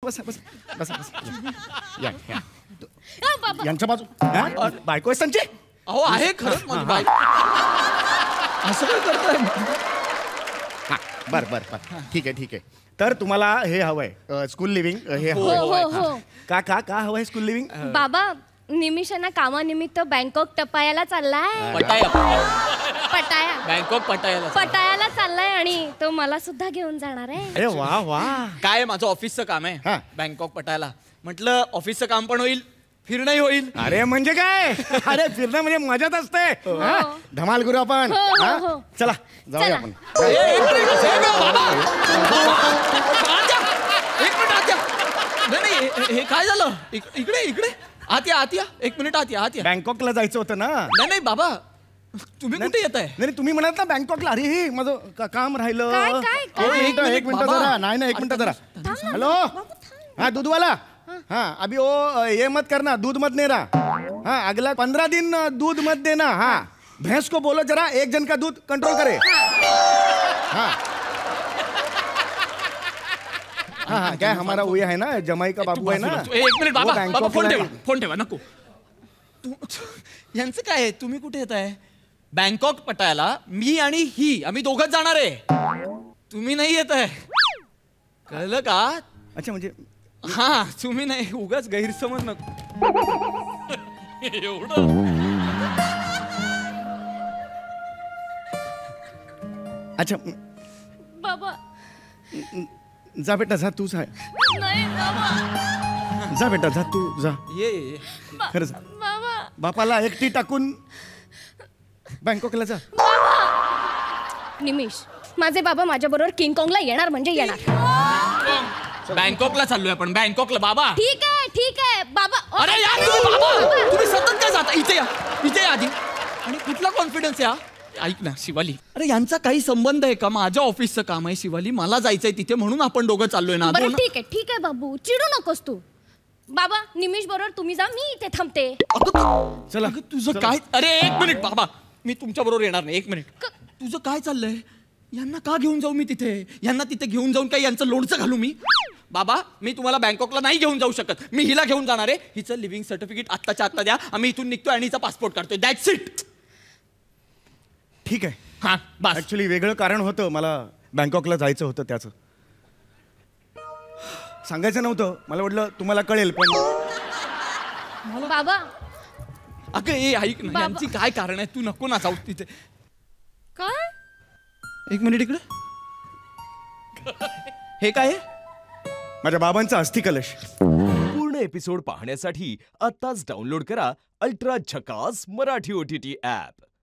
बस बस बस बस या बाबा यांच्या बाजू बायको आहे त्यांची. अहो आहे खरंच माझी बायको. असं काय करताय? बर बर बर ठीक आहे. तर तुम्हाला हे हवंय स्कूल लिव्हिंग हे हो हवंय. हो हो का हवंय स्कूल लिव्हिंग? बाबा निमिषांना कामानिमित्त बँकॉक टपायाला चाललाय. पटाया बँकॉक पटायाला चाललाय आणि तो मला सुद्धा घेऊन जाणार आहे. अरे वा वा. काय माझं ऑफिसचं काम हा. आहे बँकॉक पटायला. म्हटलं ऑफिसचं काम पण होईल फिरणंही होईल. अरे म्हणजे काय अरे फिरणं म्हणजे मजाच असते. हा? धमाल करू आपण. हो, हो, हा? हो. चला जाऊया आपण. नाही हे काय झालं? इकडे आत या. एक मिनिट आत या. बँकॉकला जायचं होतं ना. नाही बाबा तुम्ही कुठे येत आहे? नाही तुम्ही म्हणाल ना बँकॉकला. अरे माझं काम राहिलं. काय? एक मिनिट जरा. नाही एक मिनिट जरा. हेलो हाँ दूध वाला. हाँ अभी वो ये मत करना, दूध मत देना. हाँ अगला 15 दिन दूध मत देना. हाँ भैंस को बोलो जरा एक जन का दूध कंट्रोल करे. हाँ हाँ क्या हमारा वो है ना जमाई का बाबू है ना. एक मिनिट बाबा बँकॉक फोन ठेवा नको. यांचं काय आहे? तुम्ही कुठे येत आहे? बँकॉक पटायला मी आणि ही आम्ही दोघंच जाणार आहे. तुम्ही नाही येत आहे कळलं का? अच्छा म्हणजे हा तुम्ही नाही उगाच गैरसमज नको. एवढं अच्छा बाबा जा बेटा जा तू जा. नाही बाबा. जा बेटा जा तू जा. ये खरंच बाबा बापाला एकटी टाकून बँकॉकला जा. निमिष माझे बाबा माझ्या बरोबर किंग कॉंगला येणार म्हणजे येणार. बँकॉकला चाललोय आपण. बँकॉकला बाबा. ठीक आहे बाबा. अरे यार तुम्ही सतत काय जाता? इथे या आधी. आणि कुठला कॉन्फिडन्स या? ऐक ना शिवाली, अरे यांचा काही संबंध आहे का? माझ्या ऑफिसचं काम आहे शिवाली, मला जायचंय तिथे म्हणून आपण दोघं चाललोय ना. बरं ठीक आहे बाबू चिडू नकोस तू. बाबा निमिष बरोबर तुम्ही जा, मी इथे थांबते. चला तुझं काय? अरे एक मिनिट बाबा मी तुमच्या बरोबर येणार नाही. एक मिनिट. तुझं काय चाललंय? यांना का घेऊन जाऊ मी तिथे? यांना तिथे घेऊन जाऊन काय यांचं लोणचं घालू मी? बाबा मी तुम्हाला बँकॉकला नाही घेऊन जाऊ शकत. मी हिला घेऊन जाणार आहे. हिचं लिव्हिंग सर्टिफिकेट आत्ताच्या आत्ता द्या. आम्ही इथून निघतोय आणि हिचा पासपोर्ट काढतोय. That's it. ठीक आहे. हा बस. ऍक्च्युली वेगळं कारण होतं. मला बँकॉकला जायचं होतं त्याचं. सांगायचं नव्हतं. मला वाटलं तुम्हाला कळेल पण बाबा. अगं ए ऐक ना, यांची काय कारण आहे? तू नको ना जाऊ तिथे. काय? एक मिनिट इकडे. हे काय आहे? माझ्या बाबांचा अस्थि कलश. पूर्ण एपिसोड पाहण्यासाठी आत्ताच डाउनलोड करा अल्ट्रा झकास मराठी OTT ऍप.